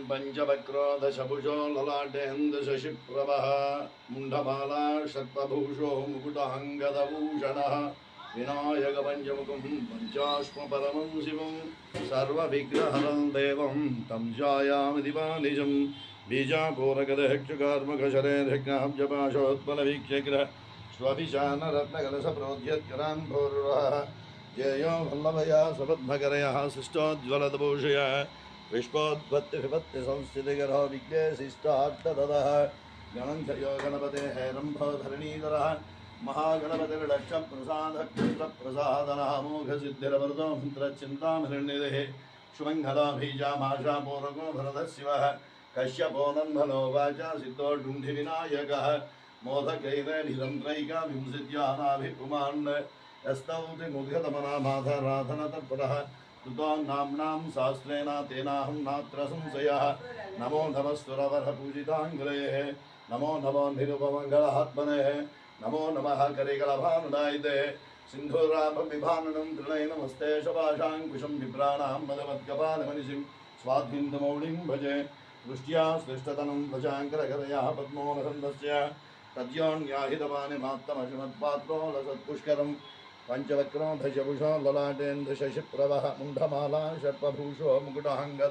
पंचवक्रो दशभुजो ललाटेन्दशशिप्रभः मुण्डमाला सर्पभूषो मुकुटाङ्गदभूषणः विनायकपञ्चमुखं पञ्चाश्मपरमं शिवं सर्वविघ्नहरं देवं तं ध्यायामि दिवानिजं बीजापूरकदहक्षुकार्मकशरेर्घ्नाब्जपाशोत्पलवीक्ष्यग्रह स्वभिशानरत्नकलशप्रोद्यत्करान् भूर्वः जयो वल्लभया सपद्मकरयः शिष्टोज्ज्वलतभूषया विश्वोत्पत्तिविपत्तिसंस्थितिकरो विज्ञेशिष्टार्थदः गणञ्जयो गणपतेः रम्भोधरणीधरः महागणपतिर्लक्षप्रसादक्षत्रप्रसादनः मोघसिद्धिरवरदो मन्त्रचिन्तामहिर्निधिः शुभङ्घलाभीजामाशापूरको भरतः शिवः कश्यपो नन्धनो वाचा सिद्धो डुण्ढिविनायकः मोदकैरनिरन्त्रैका विंसिद्यानाभिपुमान् यस्तौति मुग्धतमनामाधराधनतत्परः तुतो नाम्नां शास्त्रेण तेनाहं नात्र संशयः नमो नमस्तुरवरपूजिताङ्ग्रेः नमो नमो निरुपमङ्गलात्मनेः नमो नमः करिकलभानुदायिते सिन्धुराभविभाननं तृणैनमस्ते शपाशाङ्कुशं विप्राणां मदमत्कपालमनिशिं स्वाद्विन्दमौलिं भजे दृष्ट्या सृष्टतनं भजाङ्करकरयाः पद्मोनसन्दस्य तद्योन्याहितपानिमात्तमशुमत्पात्रो लसत्पुष्करं पंचवक्रो दशभुषो ललाटेन्दशशिप्रभः मुण्डमाला सर्पभूषो मुकुटहङ्गदम्